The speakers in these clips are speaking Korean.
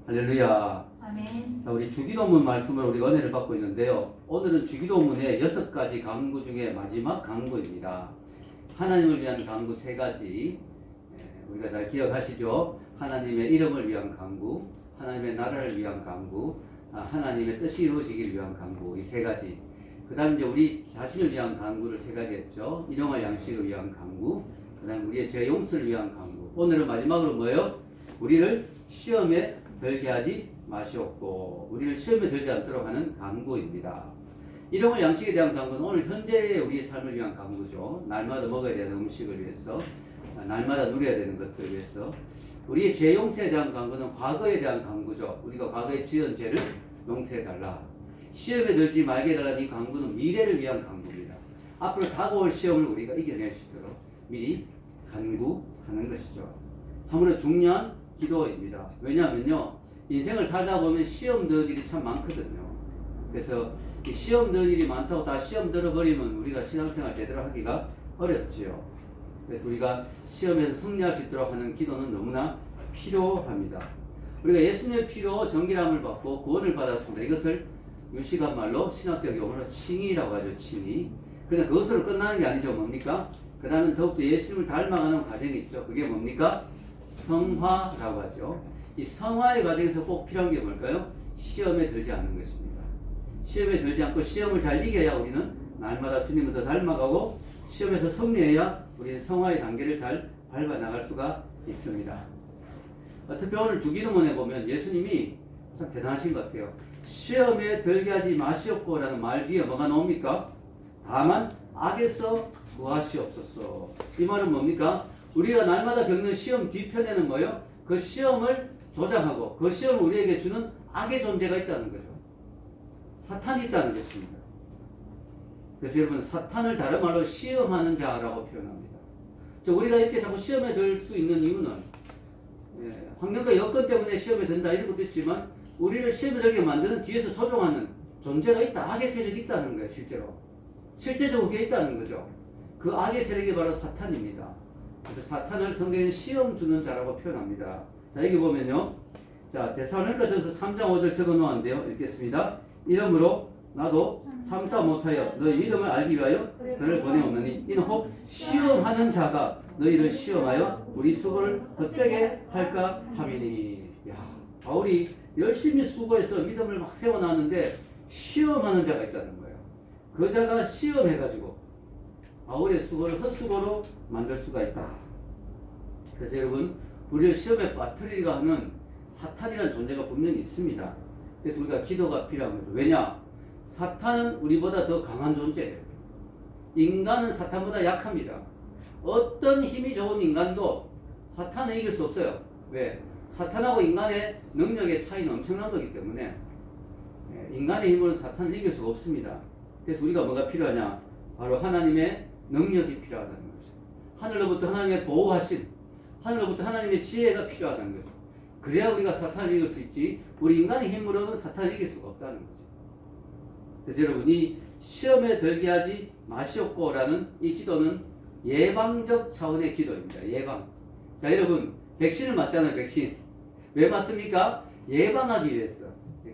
할렐루야. 아멘. 자, 우리 주기도문 말씀으로 우리가 은혜를 받고 있는데요. 오늘은 주기도문의 6가지 강구 중에 마지막 강구입니다. 하나님을 위한 강구 3가지. 우리가 잘 기억하시죠? 하나님의 이름을 위한 강구, 하나님의 나라를 위한 강구, 하나님의 뜻이 이루어지기를 위한 강구, 이 3가지. 그 다음 이제 우리 자신을 위한 강구를 3가지 했죠. 일용할 양식을 위한 강구, 그 다음 우리의 죄 용서를 위한 강구. 오늘은 마지막으로 뭐예요? 우리를 시험에 들게 하지 마시옵고, 우리를 시험에 들지 않도록 하는 강구입니다. 일용할 양식에 대한 강구는 오늘 현재의 우리의 삶을 위한 강구죠. 날마다 먹어야 되는 음식을 위해서, 날마다 누려야 되는 것들을 위해서. 우리의 죄 용서에 대한 강구는 과거에 대한 강구죠. 우리가 과거에 지은 죄를 용서해달라. 시험에 들지 말게 해달라는 이 강구는 미래를 위한 강구입니다. 앞으로 다가올 시험을 우리가 이겨낼 수 있도록 미리 간구하는 것이죠. 참으로 중요한 기도입니다. 왜냐하면요, 인생을 살다 보면 시험들이 참 많거든요. 그래서 이 시험들 일이 많다고 다 시험 들어버리면 우리가 신앙생활 제대로 하기가 어렵지요. 그래서 우리가 시험에서 승리할 수 있도록 하는 기도는 너무나 필요합니다. 우리가 예수님의 피로 정결함을 받고 구원을 받았습니다. 이것을 유식한 말로 신학적 용어로 칭의라고 하죠. 칭의. 그러나 그것으로 끝나는 게 아니죠. 뭡니까? 그 다음엔 더욱더 예수님을 닮아가는 과정이 있죠. 그게 뭡니까? 성화라고 하죠. 이 성화의 과정에서 꼭 필요한 게 뭘까요? 시험에 들지 않는 것입니다. 시험에 들지 않고 시험을 잘 이겨야 우리는 날마다 주님을 더 닮아가고, 시험에서 승리해야 우리는 성화의 단계를 잘 밟아나갈 수가 있습니다. 특히 오늘 주기도문에 보면 예수님이 참 대단하신 것 같아요. 시험에 들게 하지 마시옵고 라는 말 뒤에 뭐가 나옵니까? 다만 악에서 구하시옵소서. 이 말은 뭡니까? 우리가 날마다 겪는 시험 뒤편에는 뭐예요? 그 시험을 조장하고 그 시험을 우리에게 주는 악의 존재가 있다는 거죠. 사탄이 있다는 것입니다. 그래서 여러분, 사탄을 다른 말로 시험하는 자라고 표현합니다. 우리가 이렇게 자꾸 시험에 들 수 있는 이유는 환경과 여건 때문에 시험에 든다 이런 것도 있지만, 우리를 시험에 들게 만드는 뒤에서 조종하는 존재가 있다. 악의 세력이 있다는 거예요. 실제적으로 그게 있다는 거죠. 그 악의 세력이 바로 사탄입니다. 그래서 사탄을 성경에는 시험 주는 자라고 표현합니다. 자, 여기 보면요. 자, 데살로니가전서 3장 5절 적어 놓았는데요. 읽겠습니다. 이러므로 나도 참다 못하여 너희 믿음을 알기 위하여 그를 보내옵느니 이는 혹 시험하는 자가 너희를 시험하여 우리 수고를 헛되게 할까 함이니. 야, 바울이 열심히 수고해서 믿음을 막 세워놨는데 시험하는 자가 있다는 거예요. 그 자가 시험해가지고 바울의 수고를 헛수고로 만들 수가 있다. 그래서 여러분, 우리를 시험에 빠뜨리려 하는 사탄이라는 존재가 분명히 있습니다. 그래서 우리가 기도가 필요한 거죠. 왜냐? 사탄은 우리보다 더 강한 존재예요. 인간은 사탄보다 약합니다. 어떤 힘이 좋은 인간도 사탄을 이길 수 없어요. 왜? 사탄하고 인간의 능력의 차이는 엄청난 거기 때문에 인간의 힘으로는 사탄을 이길 수가 없습니다. 그래서 우리가 뭐가 필요하냐? 바로 하나님의 능력이 필요하다는 거죠. 하늘로부터 하나님의 보호하심, 하늘로부터 하나님의 지혜가 필요하다는 거죠. 그래야 우리가 사탄을 이길 수 있지, 우리 인간의 힘으로는 사탄을 이길 수가 없다는 거죠. 그래서 여러분, 이 시험에 들게 하지 마시옵고 라는 이 기도는 예방적 차원의 기도입니다. 예방. 자, 여러분, 백신을 맞잖아요. 백신. 왜 맞습니까? 예방하기 위해서.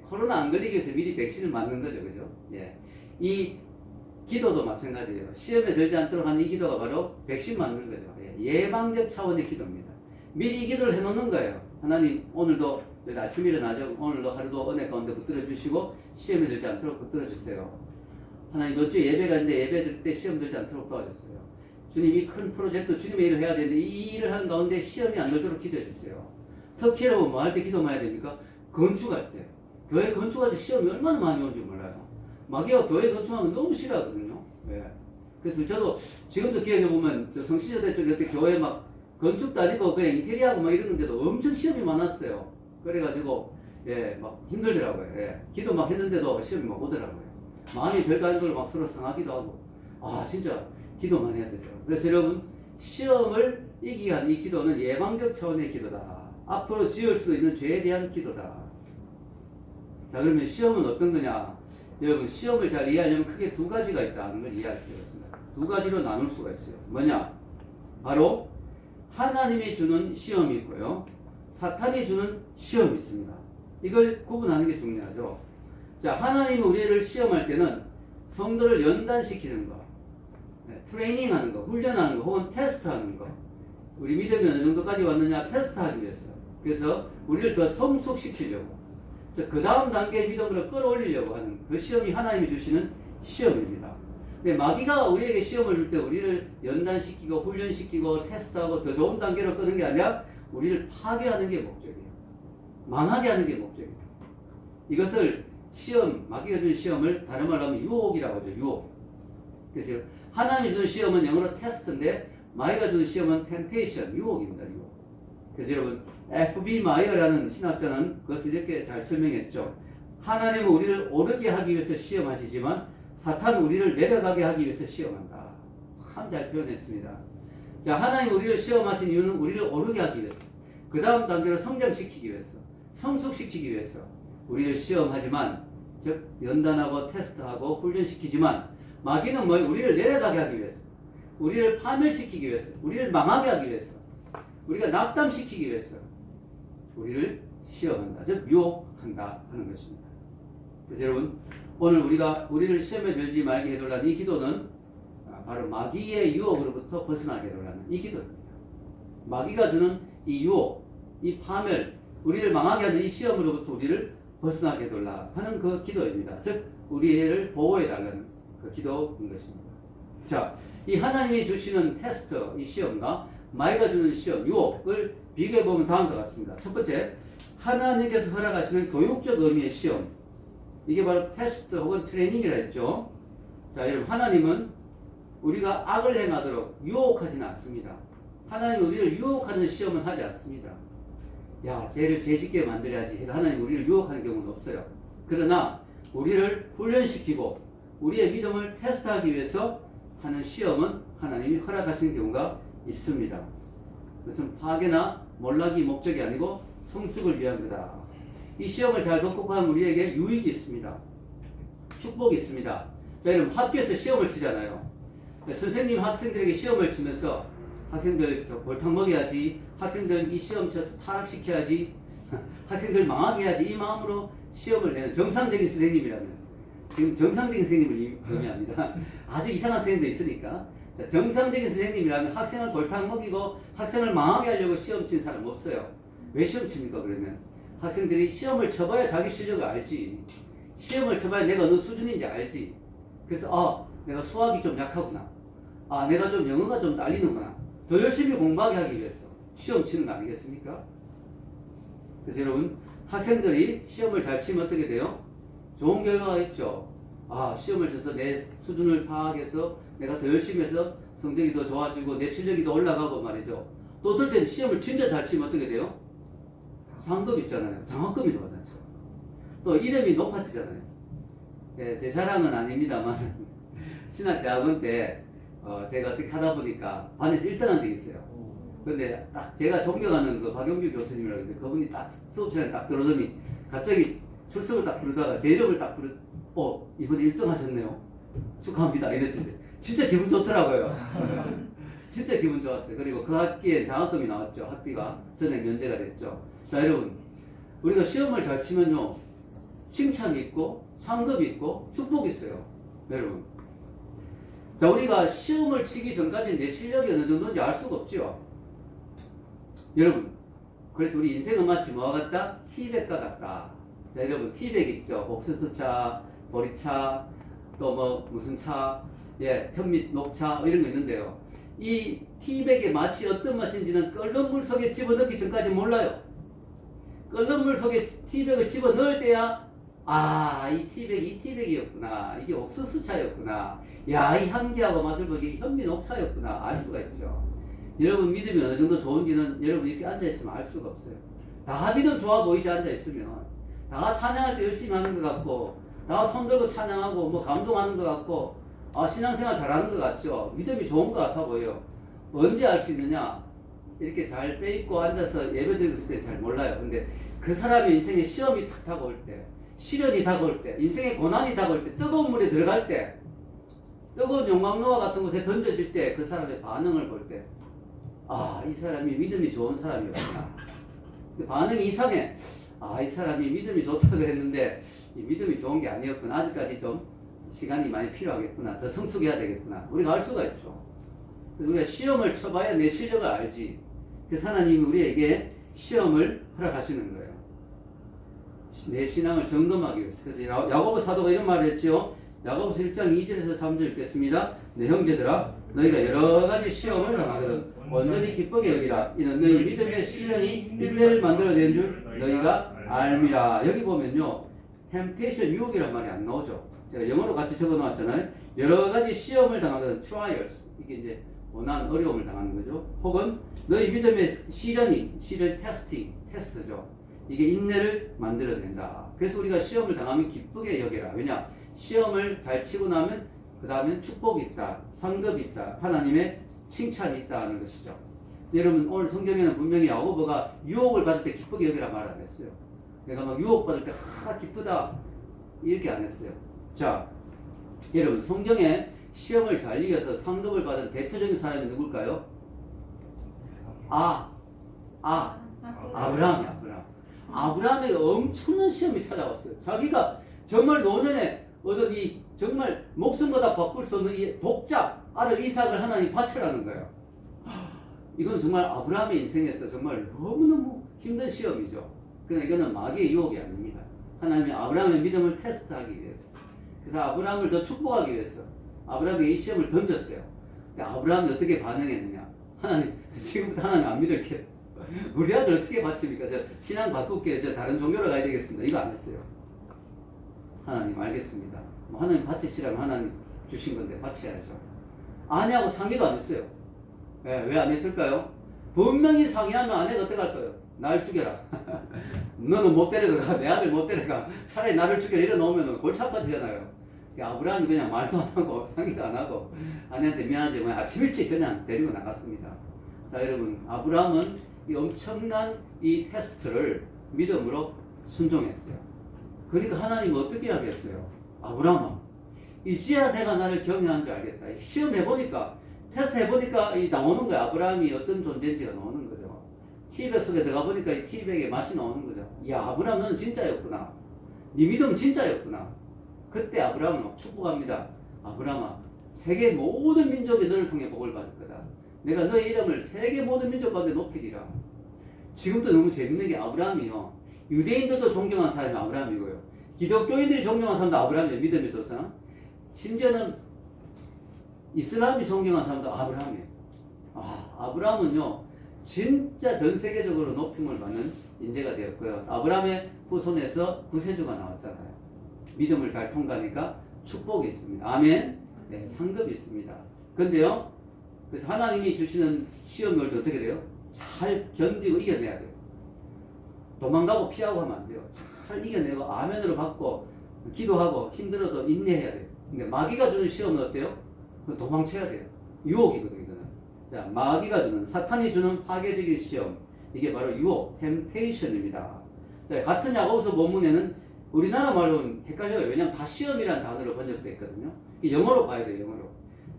코로나 안 걸리기 위해서 미리 백신을 맞는 거죠. 그죠? 예. 이 기도도 마찬가지예요. 시험에 들지 않도록 하는 이 기도가 바로 백신 맞는 거죠. 예방적 차원의 기도입니다. 미리 이 기도를 해놓는 거예요. 하나님, 오늘도 아침 일어나죠. 오늘도 하루도 은혜 가운데 붙들어 주시고 시험에 들지 않도록 붙들어 주세요. 하나님, 몇 주에 예배가 있는데 예배 들 때 시험 들지 않도록 도와주세요. 주님, 이 큰 프로젝트 주님의 일을 해야 되는데 이 일을 하는 가운데 시험이 안 들도록 기도해 주세요. 특히 여러분, 뭐 할 때 기도 많이 해야 됩니까? 건축할 때. 교회 건축할 때 시험이 얼마나 많이 오는지 몰라요. 마귀가 교회 건축하는 거 너무 싫어하거든요. 왜? 그래서 저도 지금도 기억해보면 저 성신여대 쪽에 그때 교회 막 건축도 아니고 그냥 인테리어하고 막 이러는데도 엄청 시험이 많았어요. 그래가지고 막 힘들더라고요. 기도 막 했는데도 시험이 막 오더라고요. 마음이 별거 아닌 걸 막 서로 상하기도 하고, 진짜 기도 많이 해야 되죠. 그래서 여러분, 시험을 이기기 위한 이 기도는 예방적 차원의 기도다. 앞으로 지을 수 있는 죄에 대한 기도다. 자, 그러면 시험은 어떤 거냐? 여러분, 시험을 잘 이해하려면 크게 2가지가 있다는 걸 이해할 필요가 있습니다. 2가지로 나눌 수가 있어요. 뭐냐? 바로 하나님이 주는 시험이 있고요, 사탄이 주는 시험이 있습니다. 이걸 구분하는 게 중요하죠. 자, 하나님이 우리를 시험할 때는 성도를 연단시키는 거, 트레이닝하는 거, 훈련하는 거, 혹은 테스트하는 거. 우리 믿음이 어느 정도까지 왔느냐 테스트하기 위해서. 그래서 우리를 더 성숙시키려고, 그 다음 단계의 믿음으로 끌어올리려고 하는 그 시험이 하나님이 주시는 시험입니다. 근데 마귀가 우리에게 시험을 줄 때 우리를 연단시키고 훈련시키고 테스트하고 더 좋은 단계로 끄는 게 아니라 우리를 파괴하는 게 목적이에요. 망하게 하는 게 목적이에요. 이것을 시험, 마귀가 준 시험을 다른 말로 하면 유혹이라고 하죠. 유혹. 그래서 하나님이 준 시험은 영어로 테스트인데 마귀가 준 시험은 템테이션, 유혹입니다. 유혹. 그래서 여러분 F.B. 마이어라는 신학자는 그것을 이렇게 잘 설명했죠. 하나님은 우리를 오르게 하기 위해서 시험하시지만 사탄은 우리를 내려가게 하기 위해서 시험한다. 참 잘 표현했습니다. 자, 하나님 우리를 시험하신 이유는 우리를 오르게 하기 위해서, 그 다음 단계로 성장시키기 위해서, 성숙시키기 위해서 우리를 시험하지만, 즉 연단하고 테스트하고 훈련시키지만 마귀는 뭐 우리를 내려가게 하기 위해서, 우리를 파멸시키기 위해서, 우리를 망하게 하기 위해서, 우리가 낙담시키기 위해서 우리를 시험한다. 즉 유혹한다 하는 것입니다. 그래서 여러분 오늘 우리가 우리를 시험에 들지 말게 해달라는 이 기도는 바로 마귀의 유혹으로부터 벗어나게 해달라는 이 기도입니다. 마귀가 주는 이 유혹, 이 파멸, 우리를 망하게 하는 이 시험으로부터 우리를 벗어나게 해달라 하는 그 기도입니다. 즉 우리를 보호해달라는 그 기도인 것입니다. 자, 이 하나님이 주시는 테스트, 이 시험과 마귀가 주는 시험, 유혹을 비교해보면 다음과 같습니다. 첫 번째, 하나님께서 허락하시는 교육적 의미의 시험. 이게 바로 테스트 혹은 트레이닝이라 했죠. 자, 여러분, 하나님은 우리가 악을 행하도록 유혹하지는 않습니다. 하나님은 우리를 유혹하는 시험은 하지 않습니다. 야, 쟤를 죄짓게 만들어야지. 하나님 우리를 유혹하는 경우는 없어요. 그러나 우리를 훈련시키고 우리의 믿음을 테스트하기 위해서 하는 시험은 하나님이 허락하시는 경우가 있습니다. 그것은 파괴나 몰락이 목적이 아니고 성숙을 위한 거다. 이 시험을 잘 극복하면 우리에게 유익이 있습니다. 축복이 있습니다. 자, 여러분 학교에서 시험을 치잖아요. 선생님 학생들에게 시험을 치면서 학생들 골탕 먹여야지, 학생들 이 시험 쳐서 타락시켜야지, 학생들 망하게 해야지, 이 마음으로 시험을 내는 정상적인 선생님이라면, 지금 정상적인 선생님을 의미합니다. 아주 이상한 선생님도 있으니까. 자, 정상적인 선생님이라면 학생을 골탕 먹이고 학생을 망하게 하려고 시험 친 사람 없어요. 왜 시험 칩니까? 그러면 학생들이 시험을 쳐봐야 자기 실력을 알지. 시험을 쳐봐야 내가 어느 수준인지 알지. 그래서 내가 수학이 좀 약하구나. 내가 좀 영어가 좀 딸리는구나. 더 열심히 공부하게 하기 위해서 시험 치는 거 아니겠습니까? 그래서 여러분 학생들이 시험을 잘 치면 어떻게 돼요? 좋은 결과가 있죠. 시험을 쳐서 내 수준을 파악해서 내가 더 열심히 해서 성적이 더 좋아지고 내 실력이 더 올라가고 말이죠. 또 어떨 땐 시험을 진짜 잘 치면 어떻게 돼요? 상급 있잖아요. 장학금이 나오잖아요. 또 이름이 높아지잖아요. 제 자랑은 아닙니다만 신학대학원 때 제가 어떻게 하다 보니까 반에서 1등 한 적이 있어요. 근데 딱 제가 존경하는 그 박용규 교수님이라고 했는데 그분이 딱 수업 시간에 딱 들어오더니 갑자기 출석을 딱 부르다가 제 이름을 딱 이번에 1등 하셨네요. 축하합니다. 이러시는데 진짜 기분 좋더라고요. 진짜 기분 좋았어요. 그리고 그 학기에 장학금이 나왔죠. 학비가 전액 면제가 됐죠. 자, 여러분 우리가 시험을 잘 치면요 칭찬이 있고 상급이 있고 축복이 있어요. 여러분 자, 우리가 시험을 치기 전까지 내 실력이 어느 정도인지 알 수가 없죠. 여러분 그래서 우리 인생은 마치 뭐와 같다? 티백과 같다. 자, 여러분 티백 있죠. 옥수수차, 보리차, 또 뭐 무슨 차, 현미 녹차 이런 거 있는데요. 이 티백의 맛이 어떤 맛인지는 끓는 물 속에 집어넣기 전까지 몰라요. 끓는 물 속에 티백을 집어넣을 때야 이 티백이었구나. 이게 옥수수차였구나. 야, 이 향기하고 맛을 보기 현미 녹차였구나. 알 수가 있죠. 여러분 믿음이 어느 정도 좋은지는 여러분 이렇게 앉아있으면 알 수가 없어요. 다 믿음 좋아 보이지 앉아있으면. 다 찬양할 때 열심히 하는 것 같고, 다 손들고 찬양하고 뭐 감동하는 것 같고, 신앙생활 잘하는 것 같죠. 믿음이 좋은 것 같아 보여요. 언제 알 수 있느냐? 이렇게 잘 빼입고 앉아서 예배드리고 있을 때 잘 몰라요. 근데 그 사람의 인생에 시험이 탁 다가올 때, 시련이 다가올 때, 인생의 고난이 다가올 때, 뜨거운 물에 들어갈 때, 뜨거운 용광로와 같은 곳에 던져질 때 그 사람의 반응을 볼 때, 이 사람이 믿음이 좋은 사람이었구나. 반응이 이상해. 이 사람이 믿음이 좋다고 그랬는데 이 믿음이 좋은 게 아니었구나. 아직까지 좀 시간이 많이 필요하겠구나. 더 성숙해야 되겠구나. 우리가 알 수가 있죠. 우리가 시험을 쳐봐야 내 실력을 알지. 그래서 하나님이 우리에게 시험을 허락하시는 거예요. 내 신앙을 점검하기 위해서. 그래서 야고보 사도가 이런 말을 했죠. 야고보서 1장 2절에서 3절 읽겠습니다. 내 형제들아 너희가 여러 가지 시험을 당하거든 온전히 기쁘게 여기라. 이는 너희 믿음의 시련이 인내를 만들어낸 줄 너희가 알미라. 여기 보면요, temptation, 유혹이란 말이 안 나오죠. 제가 영어로 같이 적어놓았잖아요. 여러 가지 시험을 당하거든, trials. 이게 이제 고난, 어려움을 당하는 거죠. 혹은 너희 믿음의 시련 테스트죠. 이게 인내를 만들어낸다. 그래서 우리가 시험을 당하면 기쁘게 여겨라. 왜냐? 시험을 잘 치고 나면 그 다음엔 축복이 있다, 상급이 있다, 하나님의 칭찬이 있다는 것이죠. 여러분, 오늘 성경에는 분명히 야고보가 유혹을 받을 때 기쁘게 여기라 말 안 했어요. 내가 막 유혹 받을 때 기쁘다 이렇게 안 했어요. 자, 여러분, 성경에 시험을 잘 이겨서 상급을 받은 대표적인 사람이 누굴까요? 아브라함이야. 아브라함에게 엄청난 시험이 찾아왔어요. 자기가 정말 노년에 얻은 이 정말 목숨보다 바꿀 수 없는 이 독자 아들 이삭을 하나님 바치라는 거예요. 이건 정말 아브라함의 인생에서 정말 너무너무 힘든 시험이죠. 그러나 이거는 마귀의 유혹이 아닙니다. 하나님이 아브라함의 믿음을 테스트하기 위해서. 그래서 아브라함을 더 축복하기 위해서 아브라함에게 이 시험을 던졌어요. 아브라함이 어떻게 반응했느냐? 하나님, 지금부터 하나님 안 믿을게요. 우리 아들 어떻게 바칩니까? 저 신앙 바꿀게요. 저 다른 종교로 가야 되겠습니다. 이거 안 했어요. 하나님 알겠습니다. 하나님 바치시라면 하나님 주신 건데 바쳐야죠. 아내하고 상의도 안 했어요. 왜 안 했을까요? 분명히 상의하면 아내가 어떻게 할 거예요? 날 죽여라. 너는 못 데려가. 내 아들 못 데려가. 차라리 나를 죽여라. 이러놓으면 골치 아파지잖아요. 아브라함이 그냥 말도 안 하고 상의도 안 하고 아내한테 미안하지만 아침 일찍 그냥 데리고 나갔습니다. 자, 여러분, 아브라함은 이 엄청난 이 테스트를 믿음으로 순종했어요. 그러니까 하나님은 어떻게 하겠어요? 아브라함아, 이제야 내가 나를 경외한 줄 알겠다. 시험해보니까, 테스트 해보니까 이 나오는 거야. 아브라함이 어떤 존재인지가 나오는 거죠. 티백 속에 들어가 보니까 이 티백의 맛이 나오는 거죠. 야, 아브라함 너는 진짜였구나. 네 믿음은 진짜였구나. 그때 아브라함은 막 축복합니다. 아브라함아, 세계 모든 민족이 너를 통해 복을 받을 거다. 내가 너의 이름을 세계 모든 민족 가운데 높이리라. 지금도 너무 재밌는 게 아브라함이요, 유대인들도 존경한 사람이 아브라함이고요, 기독교인들이 존경한 사람도 아브라함이에요. 믿음의 조상. 심지어는 이슬람이 존경한 사람도 아브라함이에요. 아브라함은요 진짜 전 세계적으로 높임을 받는 인재가 되었고요. 아브라함의 후손에서 구세주가 나왔잖아요. 믿음을 잘 통과하니까 축복이 있습니다. 아멘. 네, 상급이 있습니다. 근데요, 그래서 하나님이 주시는 시험을 어떻게 돼요? 잘 견디고 이겨내야 돼요. 도망가고 피하고 하면 안 돼요. 잘 이겨내고 아멘으로 받고 기도하고 힘들어도 인내해야 돼요. 근데 마귀가 주는 시험은 어때요? 그건 도망쳐야 돼요. 유혹이거든요, 이거는. 자, 마귀가 주는, 사탄이 주는 파괴적인 시험, 이게 바로 유혹, 템테이션입니다. 자, 같은 야고보서 본문에는 우리나라 말로는 헷갈려요. 왜냐하면 다 시험이라는 단어로 번역되어 있거든요. 영어로 봐야 돼요, 영어로.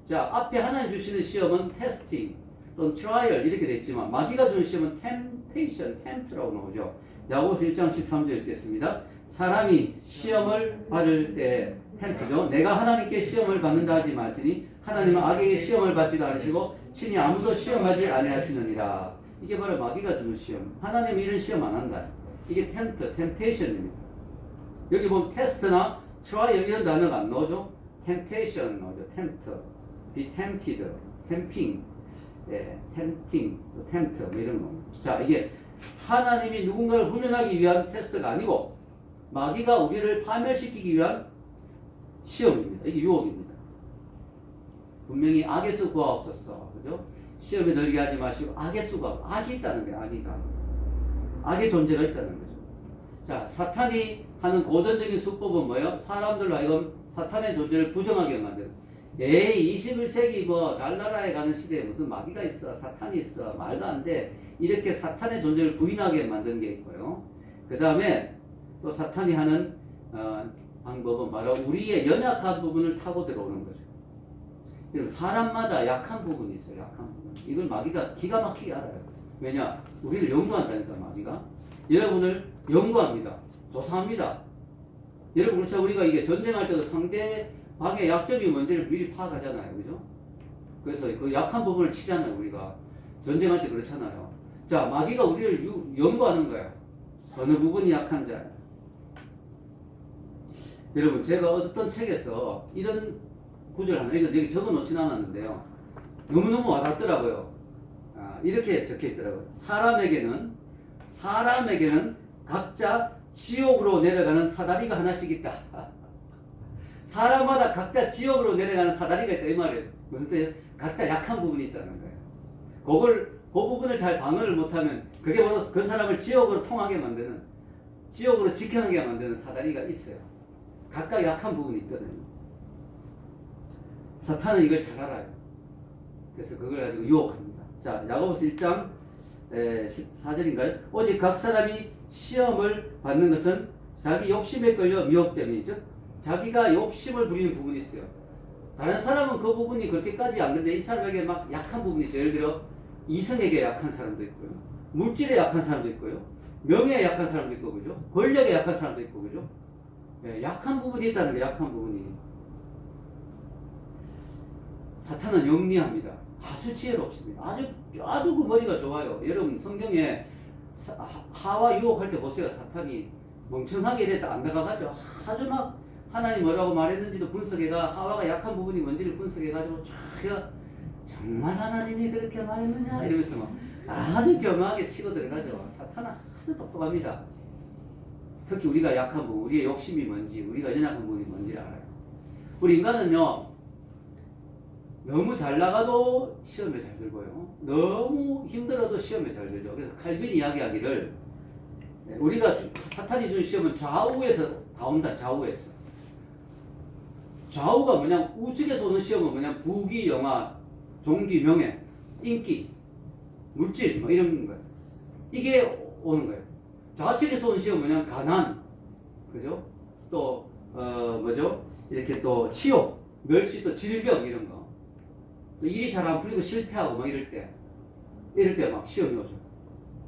자, 앞에 하나님 주시는 시험은 테스팅 또는 트라이얼 이렇게 되어 있지만 마귀가 주는 시험은 템테이션, 템트라고 나오죠. 야고보서 1장 13절 읽겠습니다. 사람이 시험을 받을 때 템트죠. 내가 하나님께 시험을 받는다 하지 말지니 하나님은 악에게 시험을 받지도 않으시고 친히 아무도 시험하지 아니하시느니라. 이게 바로 마귀가 주는 시험. 하나님은 이런 시험 안 한다. 이게 템테이션입니다. 여기 보면 테스트나 트라이얼 이런 단어가 안 나오죠. 템테이션 나오죠. 템트, be tempted, 템핑, 템팅, 템트 뭐 이런 거. 자, 이게 하나님이 누군가를 훈련하기 위한 테스트가 아니고 마귀가 우리를 파멸시키기 위한 시험입니다. 이게 유혹입니다. 분명히 악에서 구하옵소서. 그죠? 시험에 들게 하지 마시고 악에서 구하옵소서. 악이 있다는 거예요. 악의 존재가 있다는 거죠. 자, 사탄이 하는 고전적인 수법은 뭐예요? 사람들로 하여금 사탄의 존재를 부정하게 만드는. 21세기 달나라에 가는 시대에 무슨 마귀가 있어, 사탄이 있어, 말도 안 돼. 이렇게 사탄의 존재를 부인하게 만드는 게 있고요. 그 다음에 또 사탄이 하는 방법은 바로 우리의 연약한 부분을 타고 들어오는 거죠. 여러분, 사람마다 약한 부분이 있어요. 약한 부분. 이걸 마귀가 기가 막히게 알아요. 왜냐? 우리를 연구한다니까, 마귀가. 여러분을 연구합니다. 조사합니다. 여러분 그렇죠? 우리가 이게 전쟁할 때도 상대방의 약점이 뭔지를 미리 파악하잖아요. 그죠? 그래서 그 약한 부분을 치잖아요. 우리가 전쟁할 때 그렇잖아요. 자, 마귀가 우리를 연구하는 거예요. 어느 부분이 약한지. 여러분 제가 어떤 책에서 이런 구절 하나 여기 적어 놓진 않았는데요. 너무너무 와닿더라고요. 이렇게 적혀 있더라고요. 사람에게는 각자 지옥으로 내려가는 사다리가 하나씩 있다. 사람마다 각자 지옥으로 내려가는 사다리가 있다. 이 말이에요. 무슨 뜻이에요? 각자 약한 부분이 있다는 거예요. 그 부분을 잘 방어를 못하면 그게 바로 그 사람을 지옥으로 통하게 만드는, 지옥으로 직행하게 만드는 사다리가 있어요. 각각 약한 부분이 있거든요. 사탄은 이걸 잘 알아요. 그래서 그걸 가지고 유혹합니다. 자, 야고보서 1장 14절인가요? 오직 각 사람이 시험을 받는 것은 자기 욕심에 끌려 미혹됨이죠. 자기가 욕심을 부리는 부분이 있어요. 다른 사람은 그 부분이 그렇게까지 안 그런데 이 사람에게 막 약한 부분이 있어요. 예를 들어 이성에게 약한 사람도 있고요. 물질에 약한 사람도 있고요. 명예에 약한 사람도 있고, 그죠? 권력에 약한 사람도 있고, 그죠? 예, 약한 부분이 있다는 게 약한 부분이. 사탄은 영리합니다. 아주 지혜롭습니다. 아주 그 머리가 좋아요. 여러분 성경에 하와 유혹할 때 보세요. 사탄이 멍청하게 이랬다 안 나가가지고 아주 막 하나님 뭐라고 말했는지도 분석해가 하와가 약한 부분이 뭔지를 분석해가지고 정말 하나님이 그렇게 말했느냐 이러면서 막 아주 교묘하게 치고 들어가죠. 사탄은 아주 똑똑합니다. 특히 우리가 약한 부분, 우리의 욕심이 뭔지, 우리가 연약한 부분이 뭔지를 알아요. 우리 인간은요, 너무 잘 나가도 시험에 잘 들고요. 너무 힘들어도 시험에 잘 들죠. 그래서 칼빈이 이야기하기를 우리가 사탄이 준 시험은 좌우에서 다 온다. 좌우에서. 좌우가 뭐냐? 우측에서 오는 시험은 뭐냐? 부귀, 영화, 종기, 명예, 인기, 물질 뭐 이런 거예요. 이게 오는 거예요. 좌측에서 온 시험은 뭐냐? 가난, 그죠? 또 뭐죠? 이렇게 또 치욕, 멸시, 또 질병 이런 거. 또 일이 잘 안 풀리고 실패하고 막 이럴 때 막 시험이 오죠.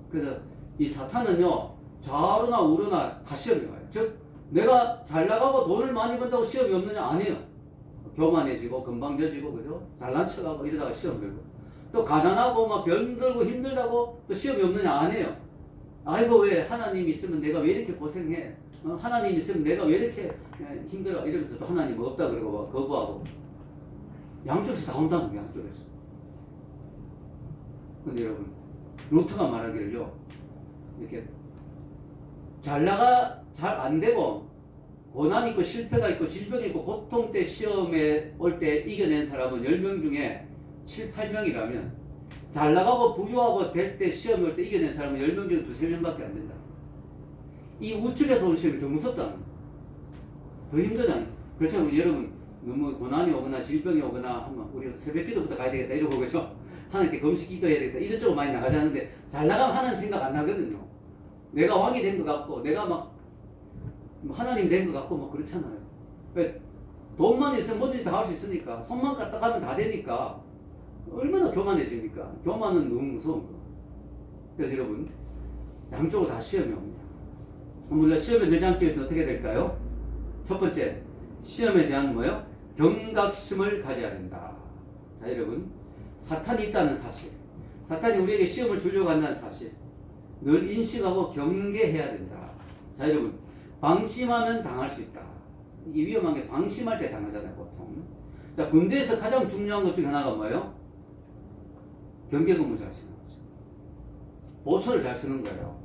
그래서 이 사탄은요, 좌로나 우로나 다 시험이 와요. 즉, 내가 잘 나가고 돈을 많이 번다고 시험이 없느냐? 아니에요. 교만해지고, 건방져지고, 그죠? 잘난 척하고 이러다가 시험 들고. 또 가난하고, 막 병들고 힘들다고 또 시험이 없느냐? 아니에요. 아이고, 왜 하나님이 있으면 내가 왜 이렇게 고생해? 하나님이 있으면 내가 왜 이렇게 힘들어? 이러면서 또 하나님 없다 그러고 막 거부하고. 양쪽에서 다 온다는 거예요, 양쪽에서. 근데 여러분, 루트가 말하기를요, 이렇게 잘 안 되고, 고난 있고, 실패가 있고, 질병이 있고, 고통 때 시험에 올 때 이겨낸 사람은 10명 중에 7, 8명이라면, 잘 나가고 부유하고 될 때 시험이 올 때 이겨낸 사람은 10명 중에 2, 3명밖에 안 된다. 이 우측에서 온 시험이 더 무섭다는 거예요. 더 힘들다는 거예요. 그렇죠, 여러분. 너무 고난이 오거나 질병이 오거나 하면 우리 새벽 기도부터 가야 되겠다 이러고 그죠? 하나님께 검식 기도해야 되겠다 이런 쪽으로 많이 나가지 않는데 잘 나가면 하나님 생각 안 나거든요. 내가 왕이 된 것 같고 내가 막 하나님 된 것 같고 막 그렇잖아요. 돈만 있으면 뭐든지 다 할 수 있으니까 손만 갖다 가면 다 되니까 얼마나 교만해집니까? 교만은 너무 무서운 거. 그래서 여러분 양쪽으로 다 시험이 옵니다. 우리가 시험에 들지 않기 위해서 어떻게 될까요? 첫 번째 시험에 대한 뭐요? 경각심을 가져야 된다. 자, 여러분, 사탄이 있다는 사실, 사탄이 우리에게 시험을 주려고 한다는 사실, 늘 인식하고 경계해야 된다. 자, 여러분, 방심하면 당할 수 있다. 이게 위험한 게 방심할 때 당하잖아요, 보통. 자, 군대에서 가장 중요한 것 중에 하나가 뭐예요? 경계근무 잘 쓰는 거죠. 보초를 잘 쓰는 거예요.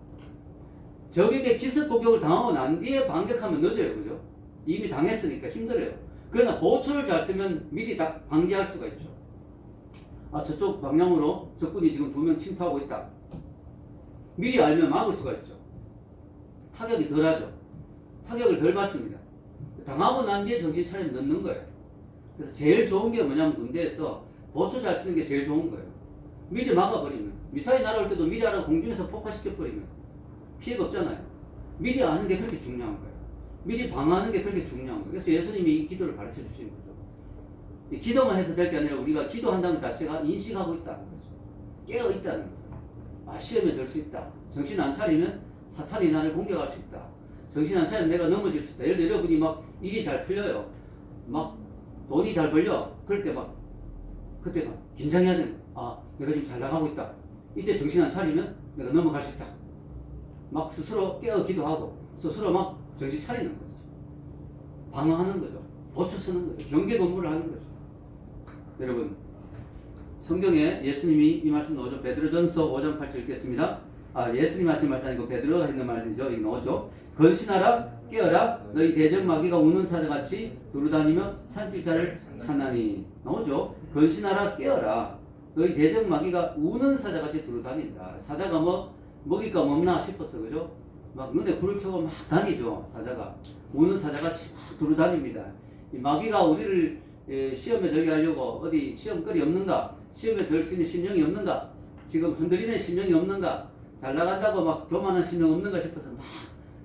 적에게 기습 공격을 당하고 난 뒤에 반격하면 늦어요, 그죠? 이미 당했으니까 힘들어요. 그러나 보초를 잘 쓰면 미리 다 방지할 수가 있죠. 아, 저쪽 방향으로 적군이 지금 2명 침투하고 있다. 미리 알면 막을 수가 있죠. 타격이 덜하죠. 타격을 덜 받습니다. 당하고 난 뒤에 정신 차리면 넣는 거예요. 그래서 제일 좋은 게 뭐냐면 군대에서 보초 잘 쓰는 게 제일 좋은 거예요. 미리 막아버리면 미사일 날아올 때도 미리 알아 공중에서 폭파시켜버리면 피해가 없잖아요. 미리 아는 게 그렇게 중요한 거예요. 미리 방어하는 게 그렇게 중요한 거예요. 그래서 예수님이 이 기도를 가르쳐 주신 거죠. 이 기도만 해서 될 게 아니라 우리가 기도한다는 자체가 인식하고 있다는 거죠. 깨어 있다는 거죠. 아, 시험에 들 수 있다. 정신 안 차리면 사탄이 나를 공격할 수 있다. 정신 안 차리면 내가 넘어질 수 있다. 예를 들어 여러분이 막 일이 잘 풀려요. 막 돈이 잘 벌려. 그럴 때 막 그때 막 긴장해야 되는 거야. 내가 지금 잘 나가고 있다. 이때 정신 안 차리면 내가 넘어갈 수 있다. 막 스스로 깨어 기도하고 스스로 막 정신 차리는 거죠. 방어하는 거죠. 보초 서는 거죠. 경계 근무를 하는 거죠. 여러분 성경에 예수님이 이 말씀 나오죠. 베드로전서 5장 8절 읽겠습니다. 예수님 하신 말씀 아니고 베드로가 했는 말씀이죠. 여기 나오죠. 건신하라 깨어라 너희 대적마귀가 우는 사자같이 두루다니며 산길자를 찾나니. 나오죠. 건신하라 깨어라 너희 대적마귀가 우는 사자같이 두루다닌다. 사자가 뭐 먹이가 없나 싶었어. 그죠? 막 눈에 불을 켜고 막 다니죠. 사자가 우는 사자같이 막 두루다닙니다. 이 마귀가 우리를 시험에 들게 하려고 어디 시험거리 없는가? 시험에 들 수 있는 심령이 없는가? 지금 흔들리는 심령이 없는가? 잘 나간다고 막 교만한 심령 없는가 싶어서 막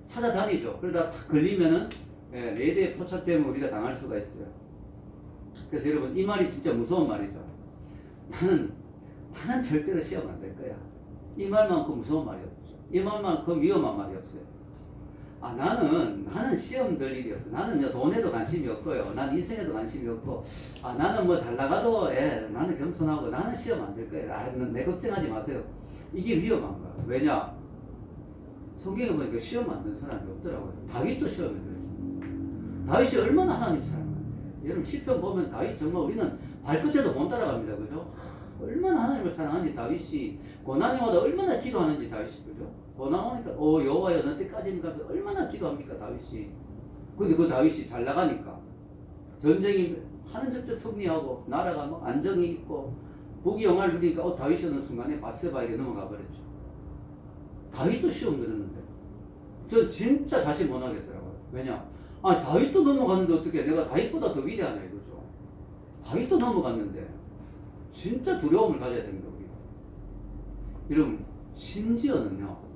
찾아다니죠. 그러다 탁 걸리면은 레이드의 포착 때문에 우리가 당할 수가 있어요. 그래서 여러분 이 말이 진짜 무서운 말이죠. 나는 절대로 시험 안 될 거야. 이 말만큼 무서운 말이 없죠. 이 말만큼 위험한 말이 없어요. 나는 시험 들 일이 없어. 나는 돈에도 관심이 없고요. 난 인생에도 관심이 없고, 나는 뭐 잘 나가도, 나는 겸손하고, 나는 시험 안 될 거예요. 내 걱정하지 마세요. 이게 위험한 거야. 왜냐? 성경에 보니까 시험 안 든 사람이 없더라고요. 다윗도 시험에 들었죠. 다윗이 얼마나 하나님 사랑하는데. 여러분, 시편 보면 다윗 정말 우리는 발끝에도 못 따라갑니다. 그죠? 얼마나 하나님을 사랑하는지 다윗이, 고난이 와도 얼마나 기도하는지 다윗이, 그죠? 고난 오니까 여호와여 어느 때까지입니까? 얼마나 기도합니까 다윗이. 근데 그 다윗이 잘 나가니까 전쟁이 하는 적적 승리하고 나라가 뭐 안정이 있고 북이 영화를 누리니까 다윗이 어느 순간에 바세바에게 넘어가 버렸죠. 다윗도 시험 들었는데 전 진짜 자신 못 하겠더라고요. 왜냐? 다윗도 넘어갔는데 어떻게 내가 다윗보다 더 위대하냐 이거죠. 다윗도 넘어갔는데 진짜 두려움을 가져야 됩니다. 우리가. 여러분 심지어는요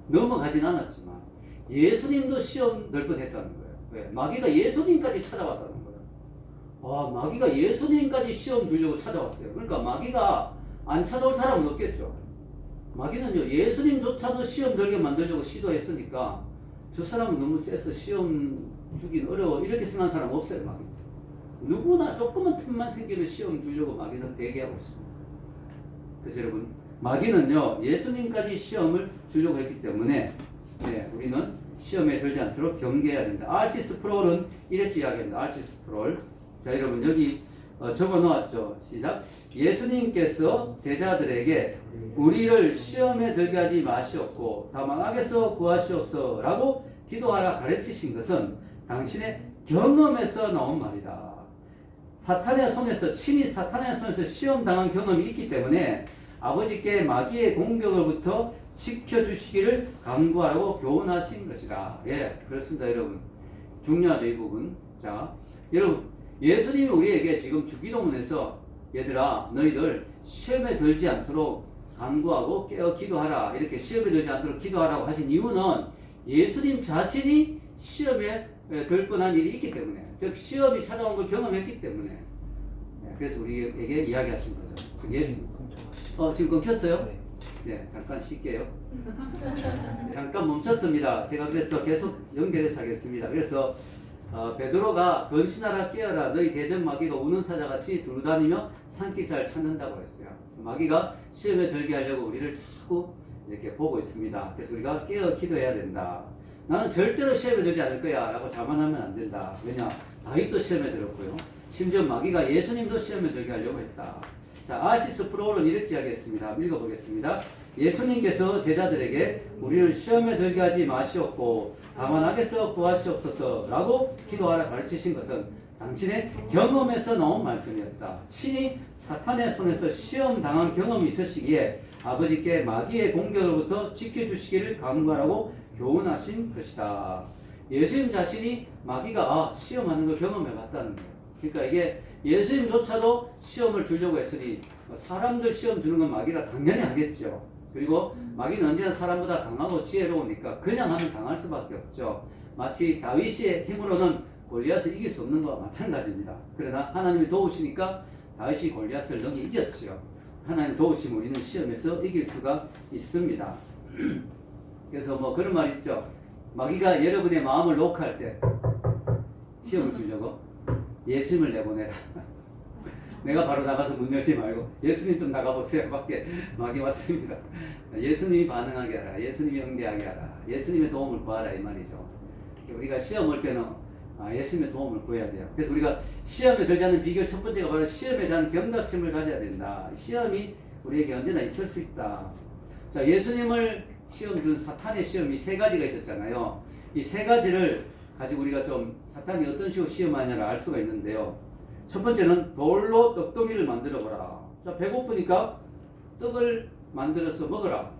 넘어가진 않았지만 예수님도 시험 될 뻔했다는 거예요. 왜? 마귀가 예수님까지 찾아왔다는 거예요. 마귀가 예수님까지 시험 주려고 찾아왔어요. 그러니까 마귀가 안 찾아올 사람은 없겠죠. 마귀는요 예수님조차도 시험 들게 만들려고 시도했으니까 저 사람은 너무 세서 시험 주긴 어려워 이렇게 생각하는 사람 없어요. 마귀 누구나 조그만 틈만 생기면 시험 주려고 마귀는 대기하고 있습니다. 그래서 여러분 마귀는요 예수님까지 시험을 주려고 했기 때문에 우리는 시험에 들지 않도록 경계해야 된다. 알시스 프롤은 이렇게 이야기합니다. 알시스 프롤. 자 여러분 여기 적어 놓았죠. 시작. 예수님께서 제자들에게 우리를 시험에 들게 하지 마시옵고 다만 악에서 구하시옵소서 라고 기도하라 가르치신 것은 당신의 경험에서 나온 말이다. 사탄의 손에서 친히 사탄의 손에서 시험 당한 경험이 있기 때문에 아버지께 마귀의 공격으로부터 지켜주시기를 간구하라고 교훈하신 것이다. 그렇습니다, 여러분. 중요하죠, 이 부분. 자, 여러분, 예수님이 우리에게 지금 주기도문에서 얘들아, 너희들 시험에 들지 않도록 간구하고 깨어 기도하라. 이렇게 시험에 들지 않도록 기도하라고 하신 이유는 예수님 자신이 시험에 들 뻔한 일이 있기 때문에, 즉, 시험이 찾아온 걸 경험했기 때문에. 그래서 우리에게 이야기하신 거죠. 즉, 예수님. 지금 끊겼어요? 네, 잠깐 쉴게요. 잠깐 멈췄습니다. 제가 그래서 계속 연결해서 하겠습니다. 그래서 베드로가 건신하라 깨어라 너희 대적 마귀가 우는 사자같이 두루다니며 산길자를 찾는다고 했어요. 그래서 마귀가 시험에 들게 하려고 우리를 자꾸 이렇게 보고 있습니다. 그래서 우리가 깨어 기도해야 된다. 나는 절대로 시험에 들지 않을 거야 라고 자만하면 안 된다. 왜냐? 다윗도 시험에 들었고요. 심지어 마귀가 예수님도 시험에 들게 하려고 했다. 자, 알시스 프롤은 이렇게 이야기했습니다. 읽어보겠습니다. 예수님께서 제자들에게 우리를 시험에 들게 하지 마시옵고 다만 악에서 구하시옵소서 라고 기도하라 가르치신 것은 당신의 경험에서 나온 말씀이었다. 친히 사탄의 손에서 시험 당한 경험이 있으시기에 아버지께 마귀의 공격으로부터 지켜주시기를 간구하라고 교훈하신 것이다. 예수님 자신이 마귀가 시험하는 걸 경험해 봤다는 거예요. 그러니까 이게 예수님조차도 시험을 주려고 했으니 사람들 시험 주는 건 마귀가 당연히 하겠죠. 그리고 마귀는 언제나 사람보다 강하고 지혜로우니까 그냥 하면 당할 수밖에 없죠. 마치 다윗의 힘으로는 골리앗을 이길 수 없는 것과 마찬가지입니다. 그러나 하나님이 도우시니까 다윗이 골리앗을 능히 이겼죠. 하나님 도우시면 우리는 시험에서 이길 수가 있습니다. 그래서 뭐 그런 말 있죠. 마귀가 여러분의 마음을 녹화할 때 시험을 주려고 예수님을 내보내라. 내가 바로 나가서 문 열지 말고 예수님 좀 나가보세요. 밖에 마귀 왔습니다. 예수님이 반응하게 하라. 예수님이 응대하게 하라. 예수님의 도움을 구하라 이 말이죠. 우리가 시험 올 때는 예수님의 도움을 구해야 돼요. 그래서 우리가 시험에 들지 않는 비결 첫 번째가 바로 시험에 대한 경각심을 가져야 된다. 시험이 우리에게 언제나 있을 수 있다. 자, 예수님을 시험 준 사탄의 시험이 세 가지가 있었잖아요. 이 세 가지를 가지고 우리가 좀 사탄이 어떤 식으로 시험하냐를 알 수가 있는데요. 첫 번째는 돌로 떡덩이를 만들어 보라. 자, 배고프니까 떡을 만들어서 먹어라.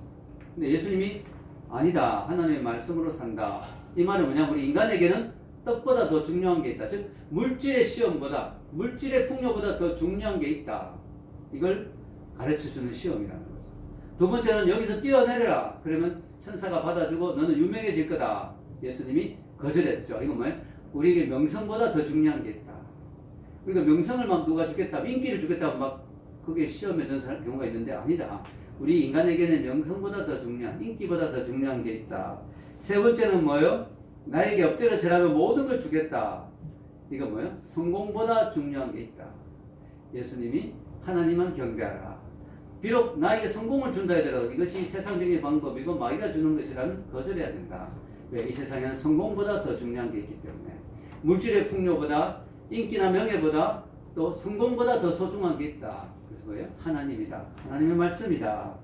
근데 예수님이 아니다. 하나님의 말씀으로 산다. 이 말은 뭐냐? 우리 인간에게는 떡보다 더 중요한 게 있다. 즉 물질의 시험보다, 물질의 풍요보다 더 중요한 게 있다. 이걸 가르쳐주는 시험이라는 거죠. 두 번째는 여기서 뛰어내려라. 그러면 천사가 받아주고 너는 유명해질 거다. 예수님이 거절했죠. 이건 뭐예요? 우리에게 명성보다 더 중요한 게 있다. 우리가 명성을 막 누가 주겠다, 인기를 주겠다고 막 그게 시험에 든 경우가 있는데 아니다. 우리 인간에게는 명성보다 더 중요한, 인기보다 더 중요한 게 있다. 세 번째는 뭐예요? 나에게 엎드려 절하면 모든 걸 주겠다. 이거 뭐예요? 성공보다 중요한 게 있다. 예수님이 하나님만 경배하라. 비록 나에게 성공을 준다 하더라도 이것이 세상적인 방법이고 마귀가 주는 것이라면 거절해야 된다. 왜? 이 세상에는 성공보다 더 중요한 게 있기 때문에. 물질의 풍요보다, 인기나 명예보다, 또 성공보다 더 소중한 게 있다. 그래서 뭐예요? 하나님이다. 하나님의 말씀이다.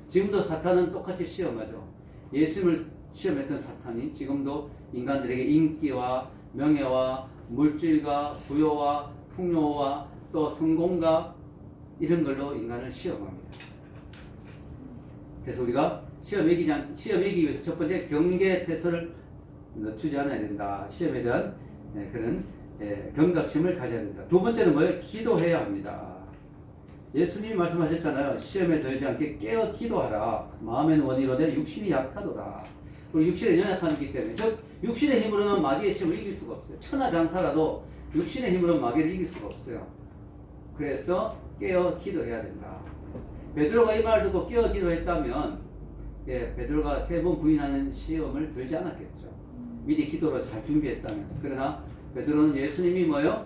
지금도 사탄은 똑같이 시험하죠. 예수님을 시험했던 사탄이 지금도 인간들에게 인기와 명예와 물질과 부여와 풍요와 또 성공과 이런 걸로 인간을 시험합니다. 그래서 우리가 시험 이기기 위해서 첫 번째 경계 태세를 늦추지 않아야 된다. 시험에 대한 그런 경각심을 가져야 된다. 두 번째는 뭐예요? 기도해야 합니다. 예수님이 말씀하셨잖아요. 시험에 들지 않게 깨어 기도하라. 마음에는 원이로되 육신이 약하도다. 우리 육신에 연약하기 때문에, 즉 육신의 힘으로는 마귀의 시험을 이길 수가 없어요. 천하장사라도 육신의 힘으로는 마귀를 이길 수가 없어요. 그래서 깨어 기도해야 된다. 베드로가 이 말을 듣고 깨어 기도했다면 베드로가 3번 부인하는 시험을 들지 않았겠죠. 미리 기도로 잘 준비했다면. 그러나 베드로는 예수님이 뭐요?